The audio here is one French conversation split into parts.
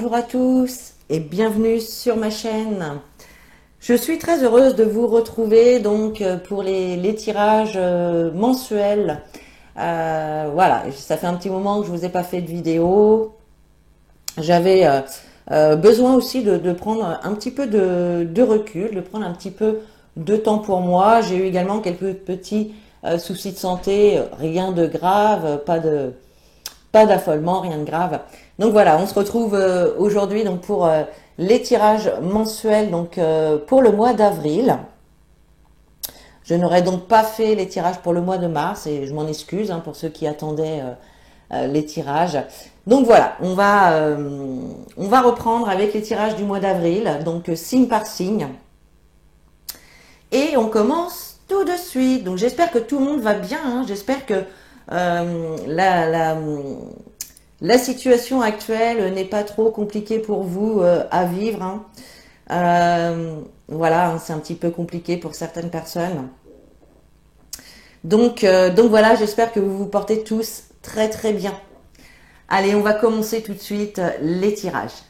Bonjour à tous et bienvenue sur ma chaîne. Je suis très heureuse de vous retrouver donc pour les tirages mensuels. Voilà, ça fait un petit moment que je vous ai pas fait de vidéo. J'avais besoin aussi de prendre un petit peu de recul, de prendre un petit peu de temps pour moi. J'ai eu également quelques petits soucis de santé, rien de grave, pas d'affolement, rien de grave. Donc voilà, on se retrouve aujourd'hui donc pour les tirages mensuels donc pour le mois d'avril. Je n'aurais donc pas fait les tirages pour le mois de mars et je m'en excuse pour ceux qui attendaient les tirages. Donc voilà, on va reprendre avec les tirages du mois d'avril, donc signe par signe. Et on commence tout de suite. Donc j'espère que tout le monde va bien. J'espère que la situation actuelle n'est pas trop compliquée pour vous à vivre. Voilà, c'est un petit peu compliqué pour certaines personnes. Donc voilà, j'espère que vous vous portez tous très très bien. Allez, on va commencer tout de suite les tirages.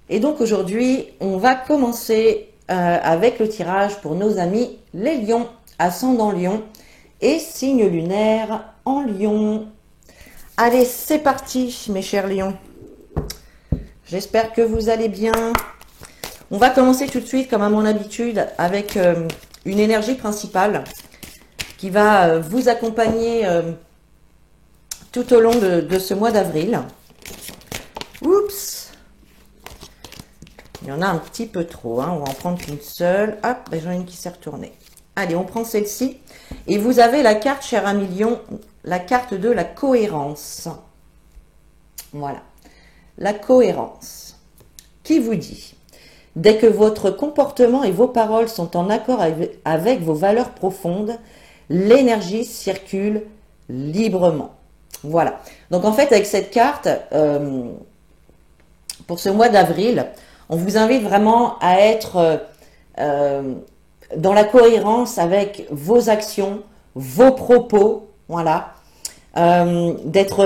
Et donc aujourd'hui, on va commencer avec le tirage pour nos amis les lions, ascendant lion et signe lunaire en lion. Allez, c'est parti mes chers lions. J'espère que vous allez bien. On va commencer tout de suite, comme à mon habitude, avec une énergie principale qui va vous accompagner tout au long de ce mois d'avril. Oups! Il y en a un petit peu trop, on va en prendre qu'une seule. Hop, j'en ai une qui s'est retournée. Allez, on prend celle-ci. Et vous avez la carte, cher ami lion, la carte de la cohérence. Voilà. La cohérence. Qui vous dit: dès que votre comportement et vos paroles sont en accord avec vos valeurs profondes, l'énergie circule librement. Voilà. Donc en fait, avec cette carte, pour ce mois d'avril, on vous invite vraiment à être dans la cohérence avec vos actions, vos propos, voilà, d'être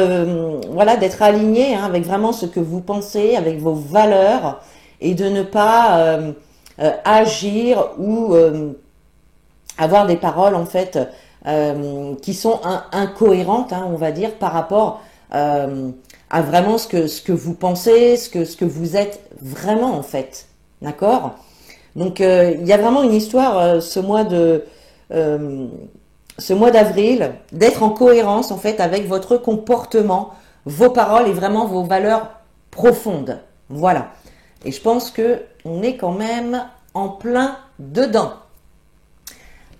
aligné avec vraiment ce que vous pensez, avec vos valeurs, et de ne pas agir ou avoir des paroles en fait qui sont incohérentes, on va dire, par rapport à vraiment ce que vous pensez, ce que vous êtes vraiment en fait, d'accord? Donc il y a vraiment une histoire ce mois d'avril d'être en cohérence en fait avec votre comportement, vos paroles et vraiment vos valeurs profondes. Voilà. Et je pense que on est quand même en plein dedans.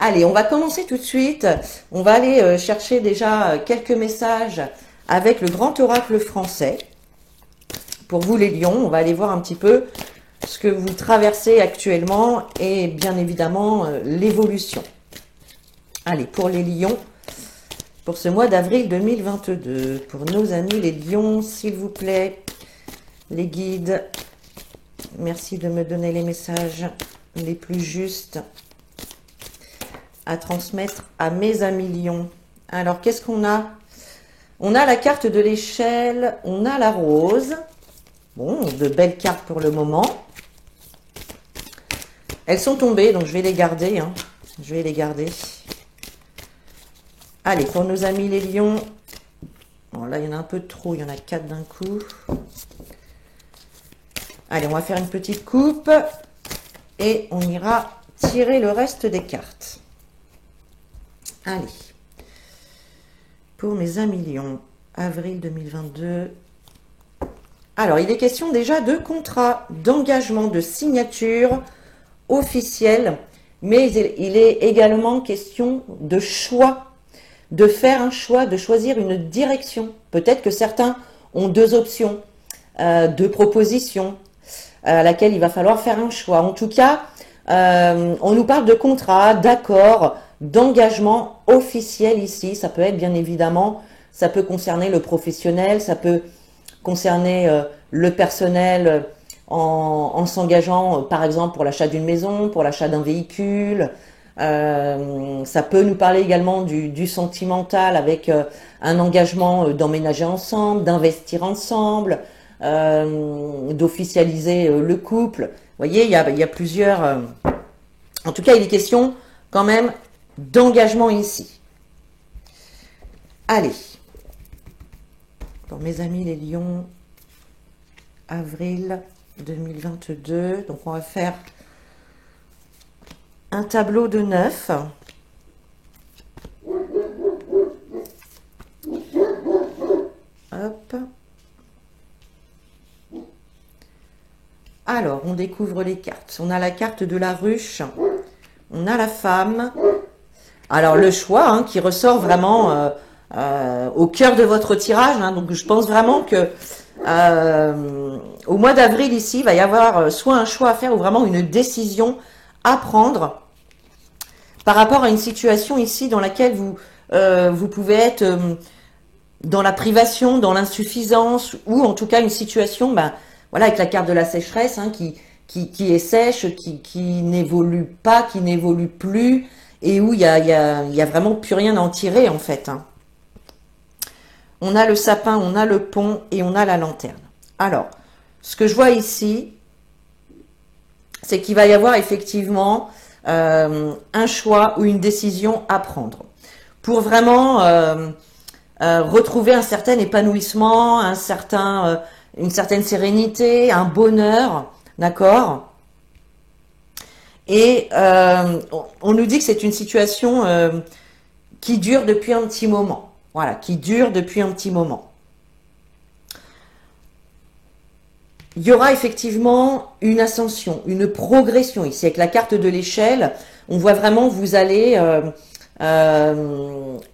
Allez, on va commencer tout de suite. On va aller chercher déjà quelques messages avec le grand oracle français. Pour vous les lions, on va aller voir un petit peu ce que vous traversez actuellement et bien évidemment l'évolution. Allez, pour les lions, pour ce mois d'avril 2022, pour nos amis les lions, s'il vous plaît, les guides, merci de me donner les messages les plus justes à transmettre à mes amis lions. Alors, qu'est-ce qu'on a? On a la carte de l'échelle, on a la rose. Bon, de belles cartes pour le moment. Elles sont tombées, donc je vais les garder. Je vais les garder. Allez, pour nos amis les lions. Bon, là, il y en a un peu trop, il y en a 4 d'un coup. Allez, on va faire une petite coupe. Et on ira tirer le reste des cartes. Allez. Pour mes amis lions, avril 2022. Alors, il est question déjà de contrat, d'engagement, de signature officielle, mais il est également question de choix, de faire un choix, de choisir une direction. Peut-être que certains ont deux options, deux propositions, à laquelle il va falloir faire un choix. En tout cas, on nous parle de contrat, d'accord, d'engagement officiel ici. Ça peut être bien évidemment, ça peut concerner le professionnel, ça peut concerner le personnel en s'engageant par exemple pour l'achat d'une maison, pour l'achat d'un véhicule, Ça peut nous parler également du sentimental avec un engagement d'emménager ensemble, d'investir ensemble, d'officialiser le couple. Vous voyez, il y a plusieurs... en tout cas, il est question quand même d'engagement ici. Allez. Pour mes amis les lions, avril 2022. Donc, on va faire un tableau de 9. Hop. Alors, on découvre les cartes. On a la carte de la ruche. On a la femme. Alors, le choix hein, qui ressort vraiment au cœur de votre tirage. Hein. Donc, je pense vraiment que au mois d'avril, ici, il va y avoir soit un choix à faire ou vraiment une décision à prendre par rapport à une situation ici dans laquelle vous pouvez être dans la privation, dans l'insuffisance ou en tout cas une situation, ben, voilà, avec la carte de la sécheresse hein, qui est sèche, qui n'évolue pas, qui n'évolue plus et où il y a vraiment plus rien à en tirer en fait. Hein. On a le sapin, on a le pont et on a la lanterne. Alors, ce que je vois ici, c'est qu'il va y avoir effectivement un choix ou une décision à prendre pour vraiment retrouver un certain épanouissement, une certaine sérénité, un bonheur, d'accord? Et on nous dit que c'est une situation qui dure depuis un petit moment. Voilà, qui dure depuis un petit moment. Il y aura effectivement une ascension, une progression ici. Avec la carte de l'échelle, on voit vraiment que vous allez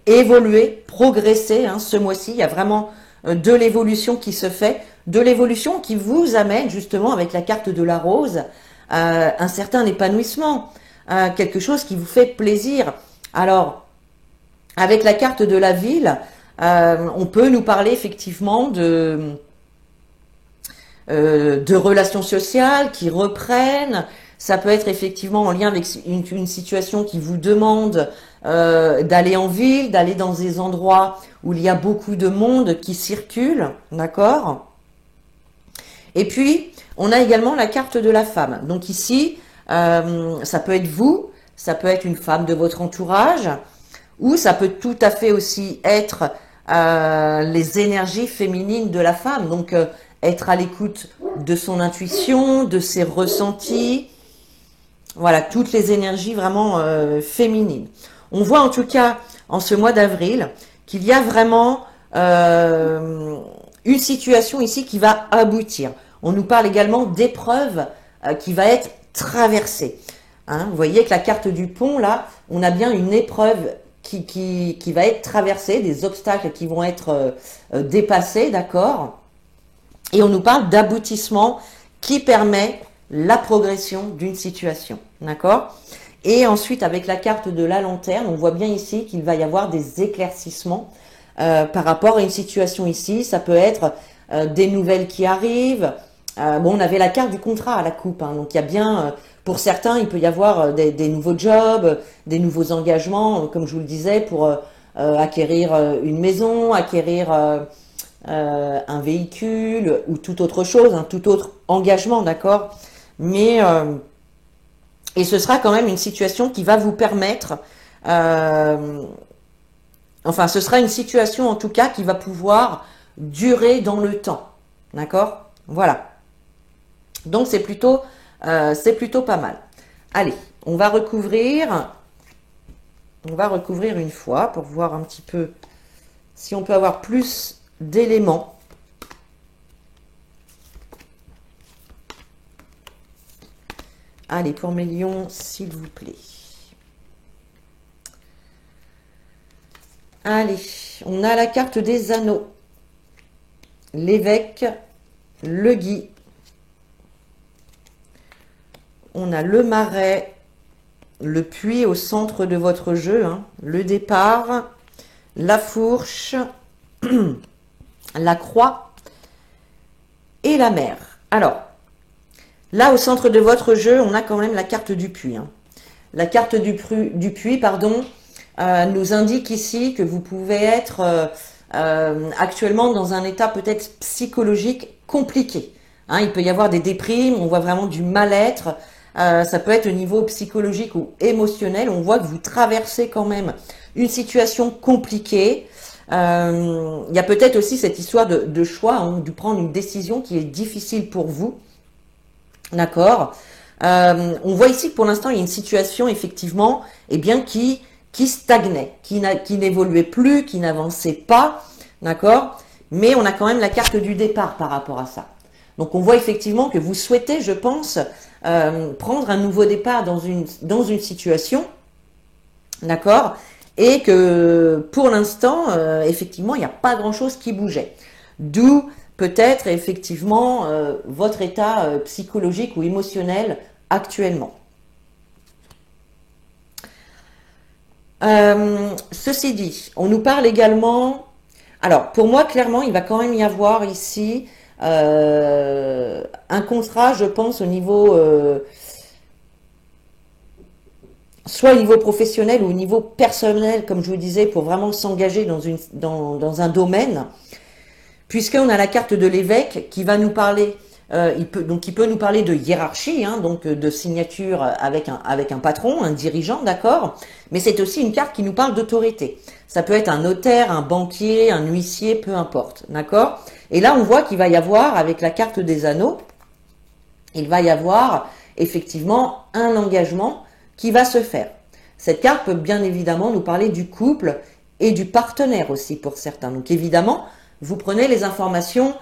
évoluer, progresser hein, ce mois-ci. Il y a vraiment de l'évolution qui se fait, de l'évolution qui vous amène justement avec la carte de la rose un certain épanouissement, quelque chose qui vous fait plaisir. Alors, avec la carte de la ville, on peut nous parler effectivement de relations sociales qui reprennent. Ça peut être effectivement en lien avec une situation qui vous demande d'aller en ville, d'aller dans des endroits où il y a beaucoup de monde qui circule, d'accord? Et puis, on a également la carte de la femme. Donc ici, ça peut être vous, ça peut être une femme de votre entourage, ou ça peut tout à fait aussi être les énergies féminines de la femme. Donc, être à l'écoute de son intuition, de ses ressentis. Voilà, toutes les énergies vraiment féminines. On voit en tout cas, en ce mois d'avril, qu'il y a vraiment une situation ici qui va aboutir. On nous parle également d'épreuves qui va être traversée. Hein, vous voyez que la carte du pont, là, on a bien une épreuve qui va être traversée, des obstacles qui vont être dépassés, d'accord? Et on nous parle d'aboutissement qui permet la progression d'une situation, d'accord? Et ensuite, avec la carte de la lanterne, on voit bien ici qu'il va y avoir des éclaircissements par rapport à une situation ici. Ça peut être des nouvelles qui arrivent. Bon, on avait la carte du contrat à la coupe, hein, donc il y a bien... pour certains, il peut y avoir des nouveaux jobs, des nouveaux engagements, comme je vous le disais, pour acquérir une maison, acquérir un véhicule ou toute autre chose, un tout autre engagement, d'accord? Mais et ce sera quand même une situation qui va vous permettre, enfin, ce sera une situation en tout cas qui va pouvoir durer dans le temps, d'accord? Voilà. Donc c'est plutôt pas mal. Allez, on va recouvrir une fois pour voir un petit peu si on peut avoir plus d'éléments. Allez, pour mes lions, s'il vous plaît. Allez, on a la carte des anneaux. L'évêque, le gui. On a le marais, le puits au centre de votre jeu, hein, le départ, la fourche, la croix et la mer. Alors, là, au centre de votre jeu, on a quand même la carte du puits. Hein. la carte du puits, pardon, nous indique ici que vous pouvez être actuellement dans un état peut-être psychologique compliqué. Hein, il peut y avoir des déprimes, on voit vraiment du mal-être. Ça peut être au niveau psychologique ou émotionnel. On voit que vous traversez quand même une situation compliquée. Il y a peut-être aussi cette histoire de choix, hein, de prendre une décision qui est difficile pour vous. D'accord. On voit ici que pour l'instant, il y a une situation effectivement eh bien, qui stagnait, qui n'évoluait plus, qui n'avançait pas. D'accord. Mais on a quand même la carte du départ par rapport à ça. Donc on voit effectivement que vous souhaitez, je pense, prendre un nouveau départ dans une situation. D'accord. Et que pour l'instant, effectivement, il n'y a pas grand-chose qui bougeait. D'où peut-être effectivement votre état psychologique ou émotionnel actuellement. Ceci dit, on nous parle également... Alors, pour moi, clairement, il va quand même y avoir ici un contrat, je pense, au niveau... soit au niveau professionnel ou au niveau personnel, comme je vous disais, pour vraiment s'engager dans un domaine, puisqu'on a la carte de l'évêque qui va nous parler, il peut nous parler de hiérarchie, hein, donc de signature avec un patron, un dirigeant, d'accord, mais c'est aussi une carte qui nous parle d'autorité. Ça peut être un notaire, un banquier, un huissier, peu importe, d'accord. Et là, on voit qu'il va y avoir, avec la carte des anneaux, il va y avoir effectivement un engagement qui va se faire. Cette carte peut bien évidemment nous parler du couple et du partenaire aussi pour certains. Donc évidemment, vous prenez les informations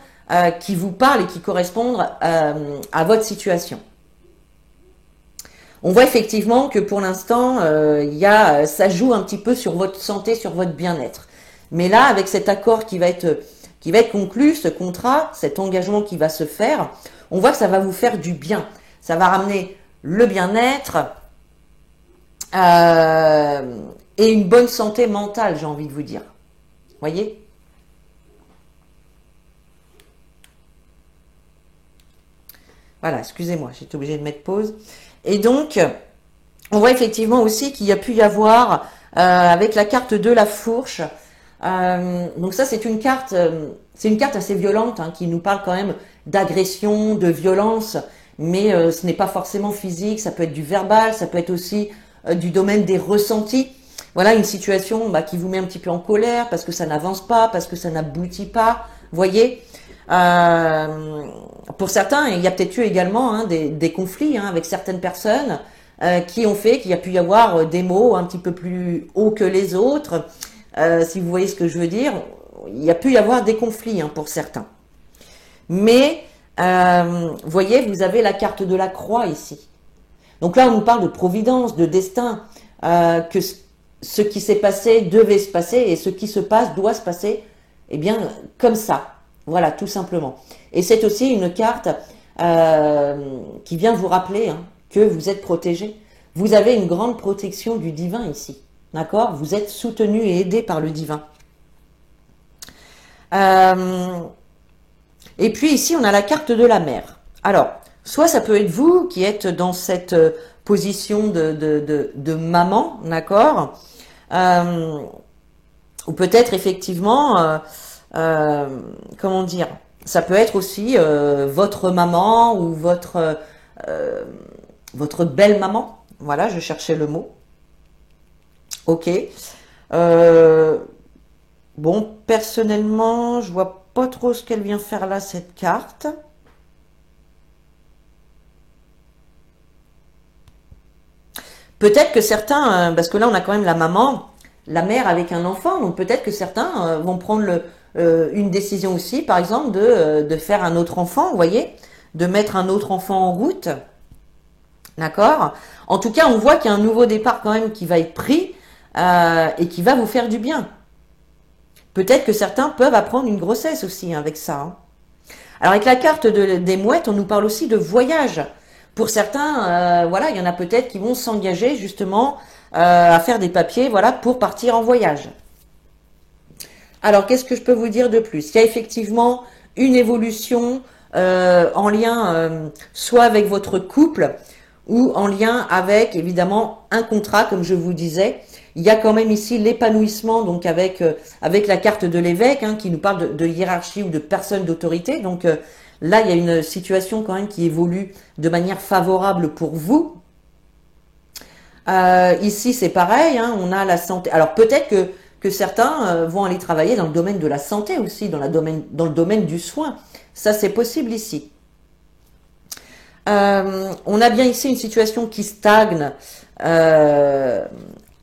qui vous parlent et qui correspondent à votre situation. On voit effectivement que pour l'instant, ça joue un petit peu sur votre santé, sur votre bien-être. Mais là, avec cet accord qui va être conclu, ce contrat, cet engagement qui va se faire, on voit que ça va vous faire du bien. Ça va ramener le bien-être, et une bonne santé mentale, j'ai envie de vous dire. Voyez ? Voilà, excusez-moi, j'ai été obligée de mettre pause. Et donc, on voit effectivement aussi qu'il y a pu y avoir, avec la carte de la fourche, donc ça c'est une carte assez violente, hein, qui nous parle quand même d'agression, de violence, mais ce n'est pas forcément physique, ça peut être du verbal, ça peut être aussi du domaine des ressentis. Voilà une situation qui vous met un petit peu en colère parce que ça n'avance pas, parce que ça n'aboutit pas. Voyez, pour certains, il y a peut-être eu également, hein, des conflits, hein, avec certaines personnes qui ont fait qu'il y a pu y avoir des mots un petit peu plus hauts que les autres. Si vous voyez ce que je veux dire, il y a pu y avoir des conflits, hein, pour certains. Mais, voyez, vous avez la carte de la croix ici. Donc là, on nous parle de providence, de destin, que ce qui s'est passé devait se passer et ce qui se passe doit se passer, eh bien, comme ça. Voilà, tout simplement. Et c'est aussi une carte qui vient vous rappeler, hein, que vous êtes protégé. Vous avez une grande protection du divin ici. D'accord? Vous êtes soutenu et aidé par le divin. Et puis ici, on a la carte de la mer. Alors, soit ça peut être vous qui êtes dans cette position de maman, d'accord, ou peut-être effectivement, comment dire, ça peut être aussi votre maman ou votre belle-maman. Voilà, je cherchais le mot. Ok. Bon, personnellement, je vois pas trop ce qu'elle vient faire là, cette carte. Peut-être que certains, parce que là on a quand même la maman, la mère avec un enfant, donc peut-être que certains vont prendre une décision aussi, par exemple, de faire un autre enfant, vous voyez, de mettre un autre enfant en route. D'accord? En tout cas, on voit qu'il y a un nouveau départ quand même qui va être pris et qui va vous faire du bien. Peut-être que certains peuvent apprendre une grossesse aussi, hein, avec ça. Hein. Alors avec la carte des mouettes, on nous parle aussi de voyage. Pour certains, voilà, il y en a peut-être qui vont s'engager justement à faire des papiers, voilà, pour partir en voyage. Alors, qu'est-ce que je peux vous dire de plus? Il y a effectivement une évolution en lien soit avec votre couple ou en lien avec évidemment un contrat, comme je vous disais. Il y a quand même ici l'épanouissement, donc avec la carte de l'évêque, hein, qui nous parle de hiérarchie ou de personne d'autorité. Donc là, il y a une situation quand même qui évolue de manière favorable pour vous. Ici, c'est pareil, hein, on a la santé. Alors peut-être que certains vont aller travailler dans le domaine de la santé aussi, dans le domaine du soin. Ça, c'est possible ici. On a bien ici une situation qui stagne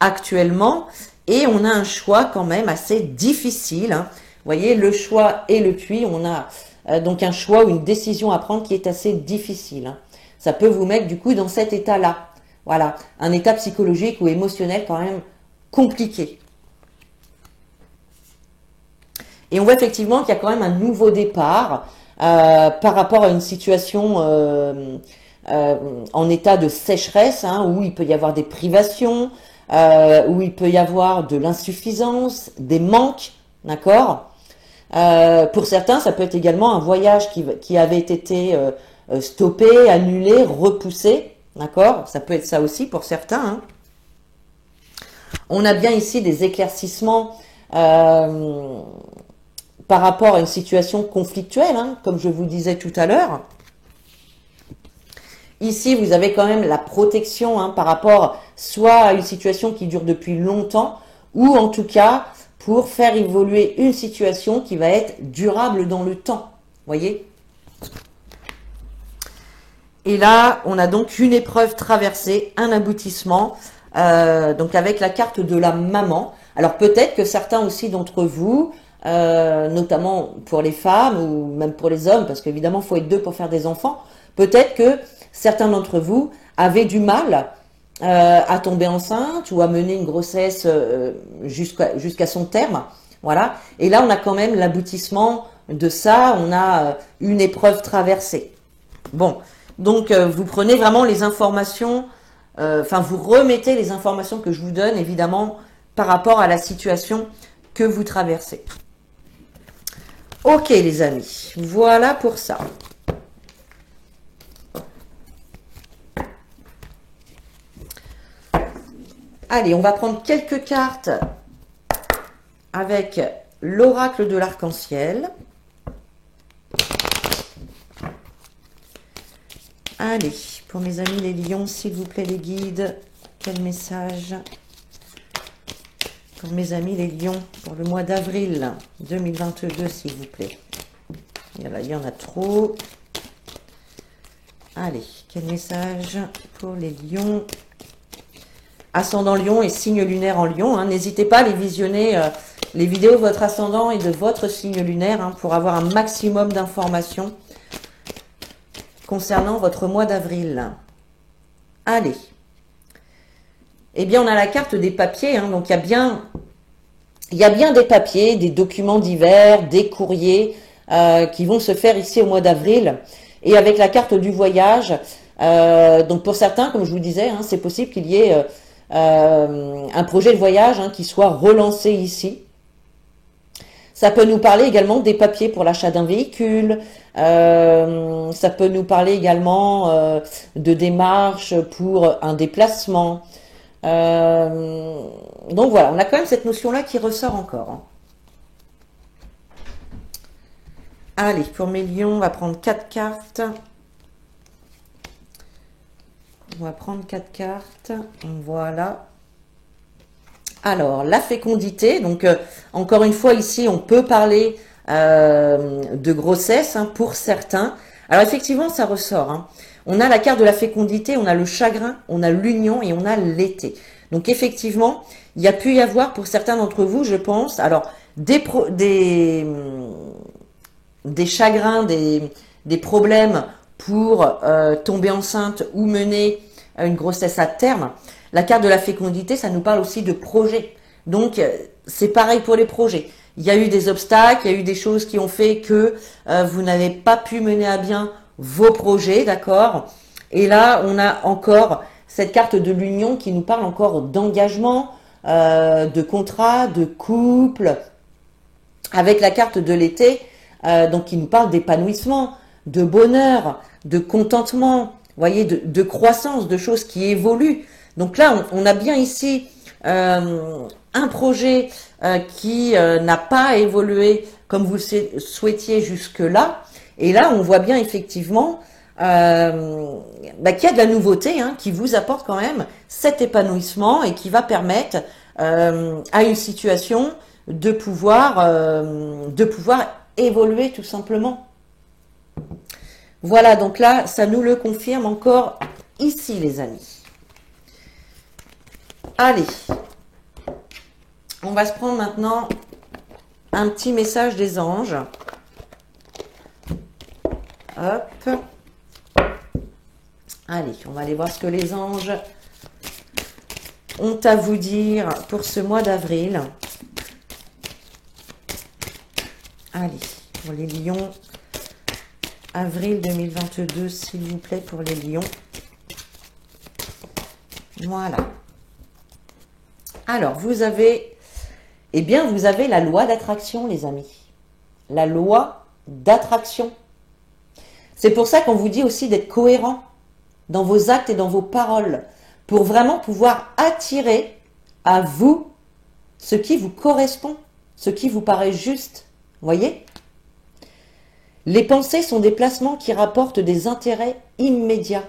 actuellement, et on a un choix quand même assez difficile, hein. Vous voyez, le choix et le puits, on a donc un choix ou une décision à prendre qui est assez difficile, hein. Ça peut vous mettre du coup dans cet état-là. Voilà, un état psychologique ou émotionnel quand même compliqué. Et on voit effectivement qu'il y a quand même un nouveau départ par rapport à une situation en état de sécheresse, hein, où il peut y avoir des privations, où il peut y avoir de l'insuffisance, des manques, d'accord. Pour certains, ça peut être également un voyage qui avait été stoppé, annulé, repoussé, d'accord. Ça peut être ça aussi pour certains, hein. On a bien ici des éclaircissements par rapport à une situation conflictuelle, hein, comme je vous disais tout à l'heure. Ici, vous avez quand même la protection, hein, par rapport soit à une situation qui dure depuis longtemps, ou en tout cas pour faire évoluer une situation qui va être durable dans le temps. Voyez ? Et là, on a donc une épreuve traversée, un aboutissement, donc avec la carte de la maman. Alors peut-être que certains aussi d'entre vous, notamment pour les femmes ou même pour les hommes, parce qu'évidemment, il faut être deux pour faire des enfants, peut-être que certains d'entre vous avaient du mal à tomber enceinte ou à mener une grossesse jusqu'à son terme. Voilà. Et là, on a quand même l'aboutissement de ça. On a une épreuve traversée. Bon. Donc, vous prenez vraiment les informations, vous remettez les informations que je vous donne, évidemment, par rapport à la situation que vous traversez. Ok, les amis. Voilà pour ça. Allez, on va prendre quelques cartes avec l'oracle de l'arc-en-ciel. Allez, pour mes amis les lions, s'il vous plaît, les guides, quel message pour mes amis les lions pour le mois d'avril 2022, s'il vous plaît. Et là, il y en a trop. Allez, quel message pour les lions? Ascendant lion et signe lunaire en lion, hein. N'hésitez pas à les visionner, les vidéos de votre ascendant et de votre signe lunaire, hein, pour avoir un maximum d'informations concernant votre mois d'avril. Allez. Eh bien, on a la carte des papiers, hein, donc il y a bien des papiers, des documents divers, des courriers qui vont se faire ici au mois d'avril. Et avec la carte du voyage, donc pour certains, comme je vous disais, hein, c'est possible qu'il y ait un projet de voyage, hein, qui soit relancé ici. Ça peut nous parler également des papiers pour l'achat d'un véhicule. Ça peut nous parler également de démarches pour un déplacement. Donc voilà, on a quand même cette notion-là qui ressort encore, hein. Allez, pour mes lions, on va prendre 4 cartes. On va prendre 4 cartes. Voilà. Alors, la fécondité. Donc, encore une fois, ici, on peut parler de grossesse, hein, pour certains. Alors, effectivement, ça ressort, hein. On a la carte de la fécondité, on a le chagrin, on a l'union et on a l'été. Donc, effectivement, il y a pu y avoir pour certains d'entre vous, je pense, alors, des chagrins, des problèmes pour tomber enceinte ou mener une grossesse à terme. La carte de la fécondité, ça nous parle aussi de projets. Donc, c'est pareil pour les projets. Il y a eu des obstacles, il y a eu des choses qui ont fait que vous n'avez pas pu mener à bien vos projets, d'accord? Et là, on a encore cette carte de l'union qui nous parle encore d'engagement, de contrat, de couple, avec la carte de l'été, donc qui nous parle d'épanouissement, de bonheur, de contentement, voyez, de croissance, de choses qui évoluent. Donc là, on a bien ici un projet qui n'a pas évolué comme vous le souhaitiez jusque-là. Et là, on voit bien effectivement qu'il y a de la nouveauté qui vous apporte quand même cet épanouissement et qui va permettre à une situation de pouvoir évoluer tout simplement. Voilà, donc là, ça nous le confirme encore ici, les amis. Allez, on va se prendre maintenant un petit message des anges. Hop. Allez, on va aller voir ce que les anges ont à vous dire pour ce mois d'avril. Allez, pour les lions, avril 2022, s'il vous plaît, pour les lions. Voilà. Alors, vous avez la loi d'attraction, les amis. La loi d'attraction. C'est pour ça qu'on vous dit aussi d'être cohérent dans vos actes et dans vos paroles, pour vraiment pouvoir attirer à vous ce qui vous correspond, ce qui vous paraît juste. Voyez? Les pensées sont des placements qui rapportent des intérêts immédiats.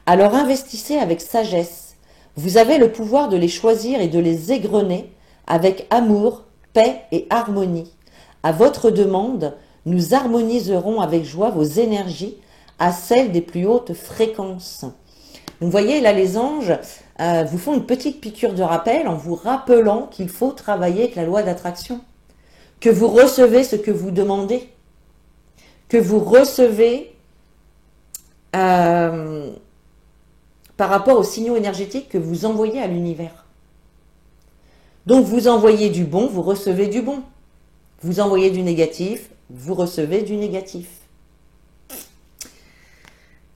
Alors investissez avec sagesse. Vous avez le pouvoir de les choisir et de les égrener avec amour, paix et harmonie. À votre demande, nous harmoniserons avec joie vos énergies à celles des plus hautes fréquences. Vous voyez, là, les anges vous font une petite piqûre de rappel en vous rappelant qu'il faut travailler avec la loi d'attraction. Que vous recevez ce que vous demandez. Que vous recevez par rapport aux signaux énergétiques que vous envoyez à l'univers. Donc, vous envoyez du bon, vous recevez du bon. Vous envoyez du négatif, vous recevez du négatif.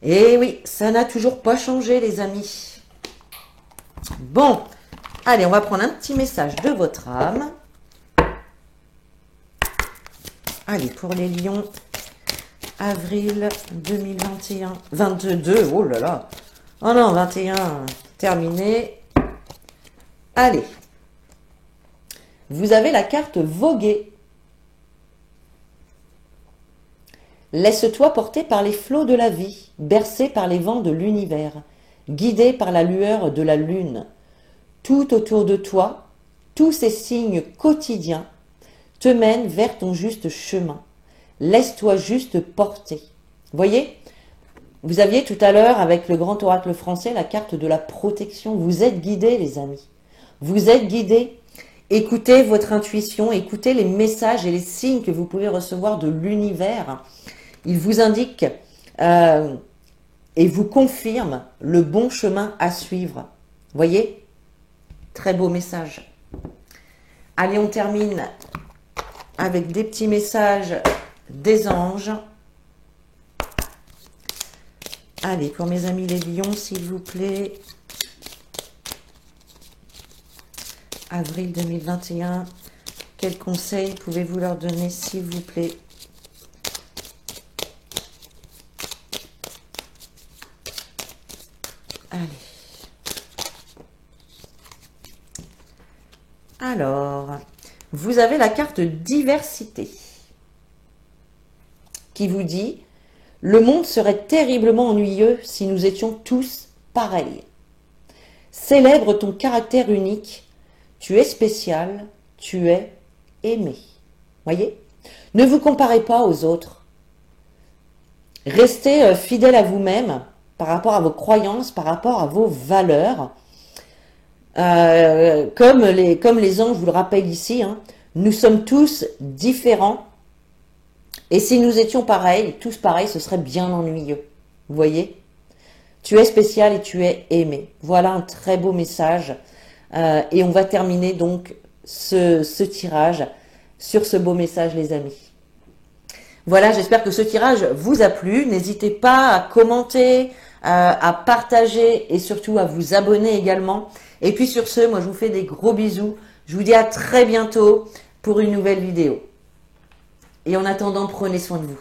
Et oui, ça n'a toujours pas changé, les amis. Bon, allez, on va prendre un petit message de votre âme. Allez, pour les lions, avril 2021, 22, oh là là. Oh non, 21, terminé. Allez. Vous avez la carte voguer. Laisse-toi porter par les flots de la vie, bercé par les vents de l'univers, guidé par la lueur de la lune. Tout autour de toi, tous ces signes quotidiens te mènent vers ton juste chemin. Laisse-toi juste porter. Voyez, vous aviez tout à l'heure avec le grand oracle français la carte de la protection. Vous êtes guidés, les amis. Vous êtes guidés. Écoutez votre intuition, écoutez les messages et les signes que vous pouvez recevoir de l'univers. Il vous indique et vous confirme le bon chemin à suivre. Voyez? Très beau message. Allez, on termine avec des petits messages des anges. Allez, pour mes amis les lions, s'il vous plaît. Avril 2021, quels conseils pouvez-vous leur donner, s'il vous plaît? Allez. Alors, vous avez la carte diversité qui vous dit « Le monde serait terriblement ennuyeux si nous étions tous pareils. Célèbre ton caractère unique. Tu es spécial, tu es aimé. » Voyez? Ne vous comparez pas aux autres. Restez fidèle à vous-même par rapport à vos croyances, par rapport à vos valeurs. Comme les anges vous le rappellent ici, nous sommes tous différents. Et si nous étions pareils, tous pareils, ce serait bien ennuyeux. Vous voyez? Tu es spécial et tu es aimé. Voilà un très beau message. Et on va terminer donc ce tirage sur ce beau message, les amis. Voilà, j'espère que ce tirage vous a plu. N'hésitez pas à commenter, à partager et surtout à vous abonner également. Et puis sur ce, moi je vous fais des gros bisous. Je vous dis à très bientôt pour une nouvelle vidéo. Et en attendant, prenez soin de vous.